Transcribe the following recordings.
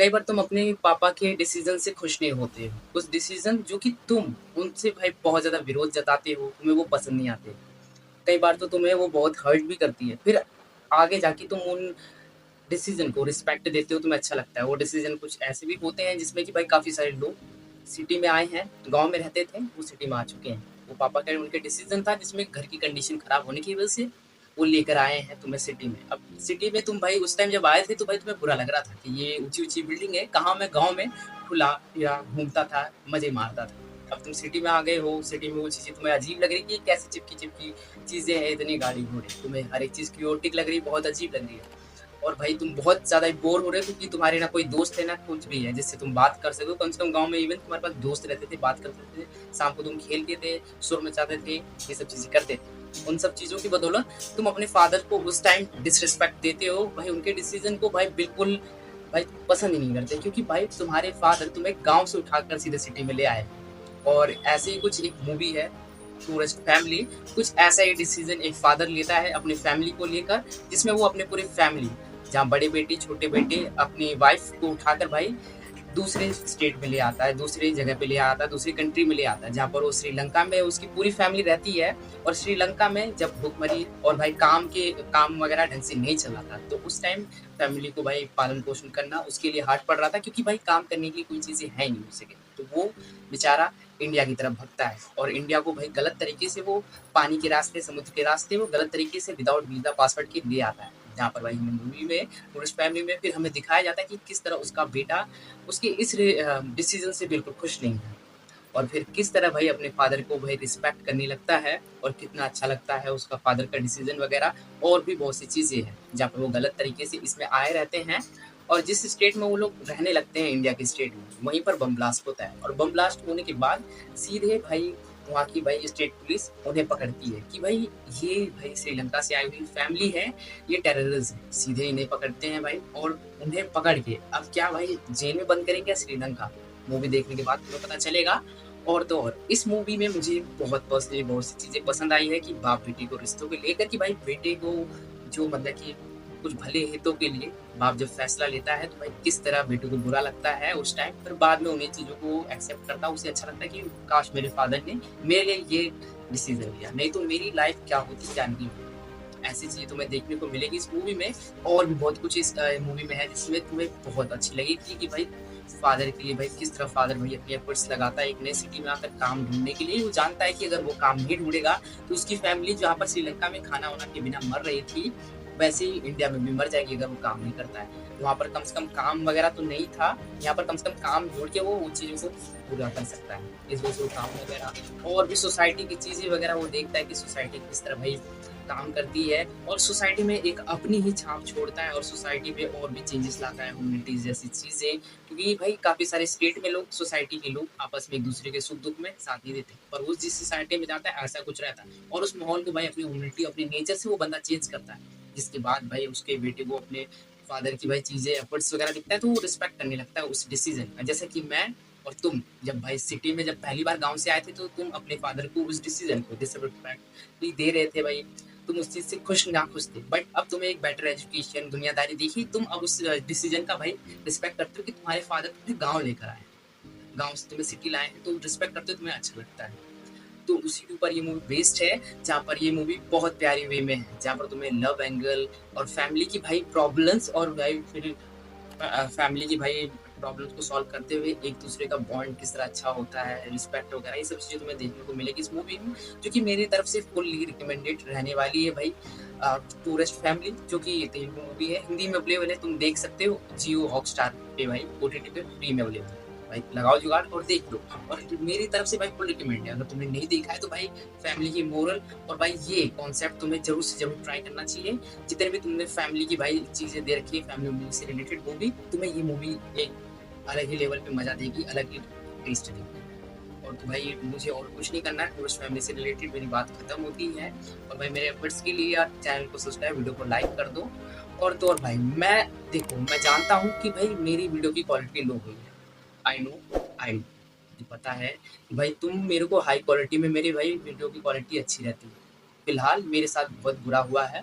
कई बार तुम अपने पापा के डिसीज़न से खुश नहीं होते हो। उस डिसीज़न जो कि तुम उनसे भाई बहुत ज़्यादा विरोध जताते हो, तुम्हें वो पसंद नहीं आते। कई बार तो तुम्हें वो बहुत हर्ट भी करती है। फिर आगे जाके तुम उन डिसीज़न को रिस्पेक्ट देते हो, तुम्हें अच्छा लगता है। वो डिसीज़न कुछ ऐसे भी होते हैं जिसमें कि भाई काफ़ी सारे लोग सिटी में आए हैं, गाँव में रहते थे, वो सिटी में आ चुके हैं। वो पापा का उनके डिसीज़न था जिसमें घर की कंडीशन खराब होने की वज़ह से वो लेकर आए हैं तुम्हें सिटी में। अब सिटी में तुम भाई उस टाइम जब आए थे तो भाई तुम्हें बुरा लग रहा था कि ये ऊँची-ऊँची बिल्डिंग है, कहाँ मैं गाँव में खुला या घूमता था, मज़े मारता था। अब तुम सिटी में आ गए हो, सिटी में वो चीज़ें तुम्हें अजीब लग रही है कि कैसी चिपकी-चिपकी चीज़ें हैं, इतनी गाड़ी-घोड़े। तुम्हें हर एक चीज़ क्योटिक लग रही है, बहुत अजीब लग रही है। और भाई तुम बहुत ज़्यादा बोर हो रहे हो क्योंकि तुम्हारे ना कोई दोस्त है ना कुछ भी है जिससे तुम बात कर सको। कम से कम गाँव में इवन तुम्हारे पास दोस्त रहते थे, बात करते थे, शाम को तुम खेलते थे, शोर मचाते थे, ये सब चीज़ें करते थे। उन सब चीज़ों की बदौलत तुम अपने फादर को उस टाइम डिसरिस्पेक्ट देते हो। भाई उनके डिसीज़न को भाई बिल्कुल भाई पसंद ही नहीं करते क्योंकि भाई तुम्हारे फादर तुम्हें गाँव से उठाकर सीधे सिटी में ले आए। और ऐसे ही कुछ एक मूवी है टूरिस्ट फैमिली, कुछ ऐसा ही डिसीजन एक फादर लेता है अपनी फैमिली को लेकर, जिसमें वो अपने पूरी फैमिली, जहाँ बड़े बेटे छोटे बेटे अपनी वाइफ को उठाकर भाई दूसरे स्टेट में ले आता है, दूसरी जगह पे ले आता है, दूसरी कंट्री में ले आता है, जहाँ पर वो श्रीलंका में उसकी पूरी फैमिली रहती है। और श्रीलंका में जब भूखमरी और भाई काम वगैरह ढंग से नहीं चल रहा था, तो उस टाइम फैमिली को भाई पालन-पोषण करना उसके लिए हार्ड पड़ रहा था क्योंकि भाई काम करने की कोई चीज़ें है नहीं उसे के। तो वो बेचारा इंडिया की तरफ भगता है और इंडिया को भाई गलत तरीके से वो पानी के रास्ते, समुद्र के रास्ते वो गलत तरीके से विदाउट वीज़ा पासवर्ड के ले आता है। जहाँ पर भाई हमें मूवी में टूरिस्ट फैमिली में फिर हमें दिखाया जाता है कि किस तरह उसका बेटा उसके इस डिसीजन से बिल्कुल खुश नहीं है और फिर किस तरह भाई अपने फादर को भाई रिस्पेक्ट करने लगता है और कितना अच्छा लगता है उसका फादर का डिसीजन वगैरह। और भी बहुत सी चीज़ें हैं जहाँ पर वो गलत तरीके से इसमें आए रहते हैं और जिस स्टेट में वो लोग रहने लगते हैं इंडिया के स्टेट में वहीं पर बम ब्लास्ट होता है और बम ब्लास्ट होने के बाद सीधे भाई वहाँ की भाई स्टेट पुलिस उन्हें पकड़ती है कि भाई ये भाई श्रीलंका से आई हुई फैमिली है, ये टेररिस्ट है। सीधे इन्हें पकड़ते हैं भाई और उन्हें पकड़ के अब क्या भाई जेल में बंद करेंगे श्रीलंका। मूवी देखने के बाद तुम्हें पता चलेगा। और तो और इस मूवी में मुझे बहुत पर्सनली बहुत सी चीज़ें पसंद आई है कि बाप बेटे को रिश्तों को लेकर कि भाई बेटे को जो मतलब कि कुछ भले हितों के लिए बाप जब फैसला लेता है तो भाई किस तरह बेटे को बुरा लगता है उस टाइम, फिर बाद में उन्हें चीज़ों को एक्सेप्ट करता है। उसे अच्छा लगता है कि काश मेरे फादर ने मेरे लिए ये डिसीजन लिया, नहीं तो मेरी लाइफ क्या होती क्या नहीं होती। ऐसी चीज़ें तुम्हें देखने को मिलेगी इस मूवी में। और भी बहुत कुछ इस मूवी में है जिसमें तुम्हें बहुत अच्छी लगेगी कि भाई फादर के लिए भाई किस तरह फादर भाई अपने एफर्ट्स लगाता है एक नई सिटी में आकर काम ढूँढने के लिए। वो जानता है कि अगर वो काम नहीं ढूँढेगा तो उसकी फैमिली जहाँ पर श्रीलंका में खाना-वाना के बिना मर रही थी, वैसे ही इंडिया में भी मर जाएगी अगर वो काम नहीं करता है। वहाँ पर कम से कम काम वगैरह तो नहीं था, यहाँ पर कम से कम काम ढूँढ के वो उन चीज़ों को पूरा कर सकता है। इस वजह से वो काम वगैरह और भी सोसाइटी की चीज़ें वगैरह वो देखता है कि सोसाइटी किस तरह भाई काम करती है और सोसाइटी में एक अपनी ही छाप छोड़ता है और सोसाइटी में और भी चेंजेस लाता है, ह्यूमैनिटीज़ जैसी चीज़ें। क्योंकि भाई काफ़ी सारे स्टेट में लोग सोसाइटी के लोग आपस में एक-दूसरे के सुख-दुख में साथ नहीं देते। पर वो जिस सोसाइटी में जाता है ऐसा कुछ रहता है और उस माहौल को भाई अपनी ह्यूमैनिटी, अपने नेचर से वो बंदा चेंज करता है। जिसके बाद भाई उसके बेटे को अपने फादर की भाई चीज़ें एफर्ट्स वगैरह दिखता है तो वो रिस्पेक्ट करने लगता है उस डिसीज़न का। जैसे कि मैं और तुम जब भाई सिटी में जब पहली बार गाँव से आए थे तो तुम अपने फादर को उस डिसीज़न को डिसरिस्पेक्ट दे रहे थे भाई। तुम उस चीज़ से खुश नाखुश थे। बट अब तुम्हें एक बेटर एजुकेशन, दुनियादारी दिखी, तुम अब उस डिसीज़न का भाई रिस्पेक्ट करते हो कि तुम्हारे फादर तुम्हें गाँव लेकर आए। गाँव से तुम्हें सिटी लाए हैं तो रिस्पेक्ट करते हो, तुम्हें अच्छा लगता है। तो उसी के ऊपर ये मूवी बेस्ड है, जहाँ पर ये मूवी बहुत प्यारी वे में है, जहाँ पर तुम्हें लव एंगल और फैमिली की भाई प्रॉब्लम्स और भाई फिर फैमिली की भाई प्रॉब्लम्स को सॉल्व करते हुए एक दूसरे का बॉन्ड किस तरह अच्छा होता है, रिस्पेक्ट वगैरह ये सब चीज़ें तुम्हें देखने को मिलेगी इस मूवी में, जो कि मेरी तरफ से फुल्ली रिकमेंडेड रहने वाली है भाई। टूरिस्ट फैमिली जो कि तेलुगु मूवी है, हिंदी में अवेलेबल है, तुम देख सकते हो जियो हॉटस्टार पे भाई ओटीटी पे फ्री में अवेलेबल है। भाई लगाओ जुगाड़ और देख लो। और मेरी तरफ से भाई फुल रिकमेंड है, अगर तुमने नहीं देखा है तो भाई फैमिली की मोरल और भाई ये कॉन्सेप्ट तुम्हें ज़रूर से ज़रूर ट्राई करना चाहिए। जितने भी तुमने फैमिली की भाई चीज़ें दे रखी है, फैमिली मूवी से रिलेटेड मूवी, तुम्हें ये मूवी एक अलग ही लेवल पे मज़ा देगी, अलग ही टेस्ट देगी। और तो भाई मुझे और कुछ नहीं करना है, टूरिस्ट फैमिली से रिलेटेड मेरी बात खत्म होती है। और भाई मेरे एफर्ट्स के लिए यार चैनल को सब्सक्राइब, वीडियो को लाइक कर दो। और तो और भाई मैं जानता हूँ कि भाई मेरी वीडियो की क्वालिटी लो हुई है। आई नो, मुझे पता है कि भाई तुम मेरे को हाई क्वालिटी में मेरी भाई वीडियो की क्वालिटी अच्छी रहती है। फिलहाल मेरे साथ बहुत बुरा हुआ है।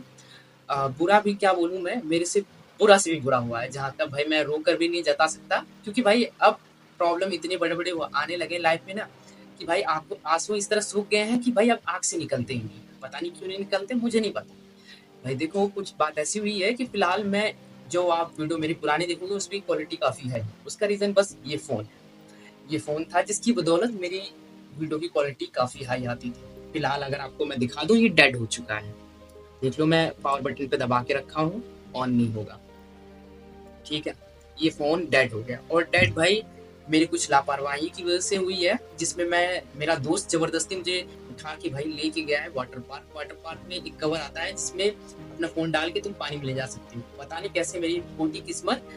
बुरा भी क्या बोलूँ मैं, मेरे से बुरा से भी बुरा हुआ है, जहाँ तक भाई मैं रो कर भी नहीं जता सकता, क्योंकि भाई अब प्रॉब्लम इतने बड़े-बड़े वो आने लगे लाइफ में ना, कि भाई आँखों आँसू इस तरह सूख गए हैं कि भाई अब आँख से निकलते ही नहीं। पता नहीं क्यों नहीं निकलते, मुझे नहीं पता। भाई देखो कुछ बात ऐसी हुई है कि फिलहाल मैं जो आप वीडियो मेरी पुरानी देखोगे उसकी क्वालिटी काफ़ी है। उसका रीज़न बस ये फ़ोन है। ये फ़ोन था जिसकी बदौलत मेरी वीडियो की क्वालिटी काफ़ी हाई आती थी। फिलहाल अगर आपको मैं दिखा दूँ, ये डेड हो चुका है। देख लो, मैं पावर बटन पे दबा के रखा हूँ, ऑन नहीं होगा। ठीक है, ये फ़ोन डेड हो गया, और डेड भाई मेरी कुछ लापरवाही की वजह से हुई है, जिसमें मेरा दोस्त ज़बरदस्ती मुझे उठा के भाई लेके गया है वाटर पार्क। वाटर पार्क में एक कवर आता है जिसमें अपना फ़ोन डाल के तुम पानी में ले जा सकते हो। पता नहीं कैसे मेरी खोटी किस्मत,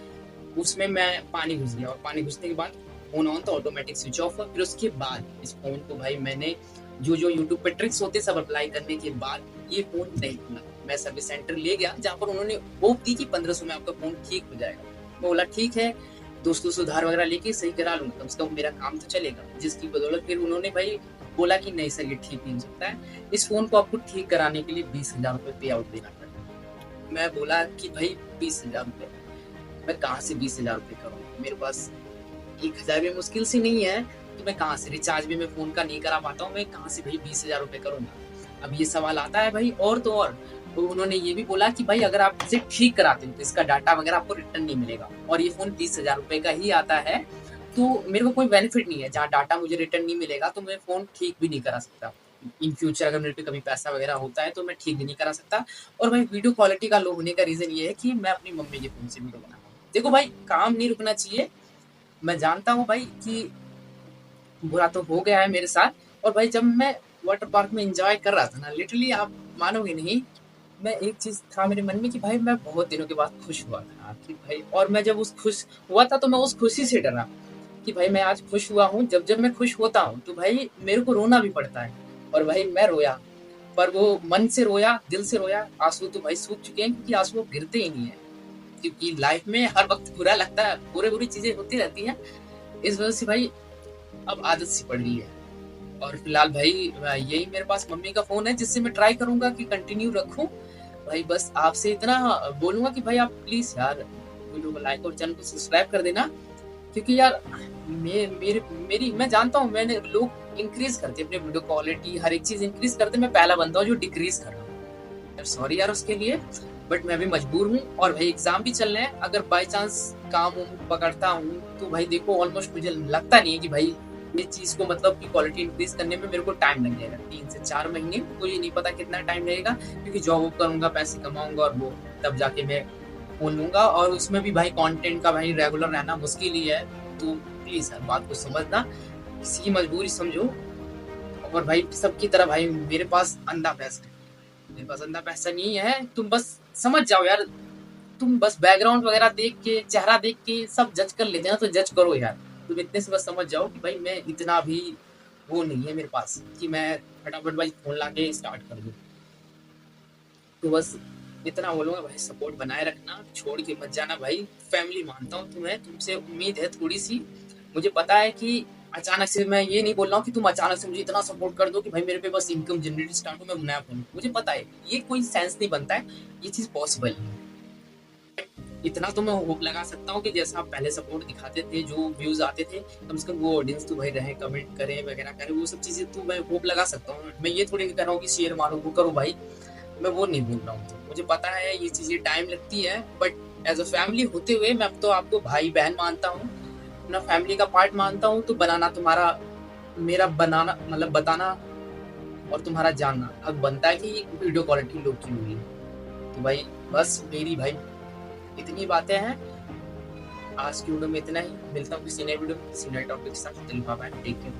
उसमें मैं पानी घुस गया, और पानी घुसने के बाद फ़ोन ऑन तो ऑटोमेटिक स्विच ऑफ हुआ। फिर उसके बाद इस फ़ोन को भाई मैंने जो यूट्यूब पे ट्रिक्स होते सब अप्लाई करने के बाद ये फ़ोन नहीं खुला। मैं सर्विस सेंटर ले गया, जहाँ पर उन्होंने होप दी कि 1500 में आपका फ़ोन ठीक हो जाएगा। मैं बोला ठीक है, दोस्तों से उधार वगैरह लेके सही करा लूँगा, कम से कम मेरा काम तो चलेगा। जिसकी बदौलत फिर उन्होंने भाई बोला कि नहीं सर, ये ठीक नहीं हो सकता है, इस फ़ोन को आपको ठीक कराने के लिए 20,000 रुपये पे आउट देना पड़ेगा। मैं बोला कि भाई 20,000 रुपये, मैं कहाँ से 20,000 रुपये करूँगा? मेरे पास 1,000 भी मुश्किल से नहीं है, तो मैं कहाँ से, रिचार्ज भी मैं फ़ोन का नहीं करा पाता हूँ, मैं कहाँ से भाई 20,000 रुपये करूँगा? अब ये सवाल आता है भाई, और तो और तो उन्होंने ये भी बोला कि भाई अगर आप इसे ठीक कराते हो तो इसका डाटा वगैरह आपको रिटर्न नहीं मिलेगा, और ये फ़ोन 20,000 रुपये का ही आता है, तो मेरे को कोई बेनिफिट नहीं है। जहाँ डाटा मुझे रिटर्न नहीं मिलेगा तो मैं फ़ोन ठीक भी नहीं करा सकता। इन फ्यूचर अगर मेरे पे कभी पैसा वगैरह होता है तो मैं ठीक भी नहीं करा सकता। और भाई वीडियो क्वालिटी का लो होने का रीज़न ये है कि मैं अपनी मम्मी के फ़ोन से वीडियो बनाता हूँ। देखो भाई, काम नहीं रुकना चाहिए। मैं जानता हूँ भाई कि बुरा तो हो गया है मेरे साथ, और भाई जब मैं वाटर पार्क में एंजॉय कर रहा था ना, लिटरली आप मानोगे नहीं, मैं एक चीज़ था मेरे मन में कि भाई मैं बहुत दिनों के बाद खुश हुआ था कि भाई, और मैं जब उस खुश हुआ था तो मैं उस खुशी से डरा कि भाई मैं आज खुश हुआ हूँ। जब जब मैं खुश होता हूँ तो भाई मेरे को रोना भी पड़ता है, और भाई मैं रोया, पर वो मन से रोया, दिल से रोया। आंसू तो भाई सूख चुके हैं, क्योंकि आंसू अब गिरते ही नहीं है, क्योंकि लाइफ में हर वक्त बुरा लगता है, बुरी चीजें होती रहती हैं। इस वजह से भाई अब आदत सी पड़ गई है। और फिलहाल भाई यही मेरे पास मम्मी का फ़ोन है, जिससे मैं ट्राई करूँगा कि कंटिन्यू रखूँ। भाई बस आपसे इतना बोलूँगा कि भाई आप प्लीज़ यार वीडियो को लाइक और चैनल को सब्सक्राइब कर देना, क्योंकि यार मेरी मैं जानता हूँ, मैंने लोग इंक्रीज़ करते हैं अपनी वीडियो क्वालिटी, हर एक चीज़ इंक्रीज़ करते, मैं पहला बंदा हूँ जो डिक्रीज़ कर रहा हूँ। यार सॉरी यार उसके लिए, बट मैं भी मजबूर हूँ, और भाई एग्ज़ाम भी चल रहे हैं। अगर बाय चांस काम-वाम पकड़ता हूँ तो भाई देखो ऑलमोस्ट मुझे लगता नहीं है कि भाई ये चीज़ को मतलब कि क्वालिटी इंक्रीज़ करने में मेरे को टाइम लग जाएगा। 3 से 4 महीने, मुझे नहीं पता कितना टाइम लगेगा, क्योंकि जॉब करूँगा, पैसे कमाऊँगा, और वो तब जाके मैं फ़ोन लूँगा, और उसमें भी भाई कंटेंट का भाई रेगुलर रहना मुश्किल ही है। तो प्लीज़ यार बात को समझना, किसी की मजबूरी समझो। और भाई सबकी तरह भाई मेरे पास अंधा पैसा है, मेरे पास अंधा पैसा नहीं है, तुम बस समझ जाओ यार। तुम बस बैकग्राउंड वगैरह देख के, चेहरा देख के सब जज कर लेते हैं, तो जज करो यार। तुम इतने से बस समझ जाओ कि भाई मैं इतना भी वो नहीं है मेरे पास कि मैं फटाफट भाई फ़ोन लाके स्टार्ट कर दूँ। तो बस इतना बोलूँगा भाई, सपोर्ट बनाए रखना, छोड़ के मत जाना भाई। फैमिली मानता हूँ तुम्हें, तुमसे उम्मीद है थोड़ी-सी। मुझे पता है कि अचानक से, मैं ये नहीं बोल रहा हूँ कि तुम अचानक से मुझे इतना सपोर्ट कर दो कि भाई मेरे पे बस इनकम जनरेट स्टार्ट हो, मैं नया फ़ोन, मुझे पता है ये कोई सेंस नहीं बनता है, ये चीज़ पॉसिबल नहीं है। इतना तो मैं होप लगा सकता हूँ कि जैसा आप पहले सपोर्ट दिखाते थे, जो व्यूज़ आते थे, कम से कम वो ऑडियंस तो भाई रहे, कमेंट करें वगैरह करें, वो सब चीज़ें तो मैं होप लगा सकता हूँ। मैं ये थोड़ी नहीं कर रहा हूँ कि शेयर मारो, वो करो भाई, मैं वो नहीं बोल रहा हूँ। मुझे पता है ये चीज़ें टाइम लगती है, बट एज़ अ फैमिली होते हुए मैं अब तो आपको भाई-बहन मानता हूँ, अपना फैमिली का पार्ट मानता हूँ, तो बनाना तुम्हारा, मेरा बनाना मतलब बताना और तुम्हारा जानना अब बनता है कि वीडियो क्वालिटी लो क्यों हुई है। तो भाई बस मेरी भाई इतनी बातें हैं। आज की वीडियो में इतना ही। मिलता हूँ किसी नए वीडियो, किसी नए टॉपिक के साथ। Take care.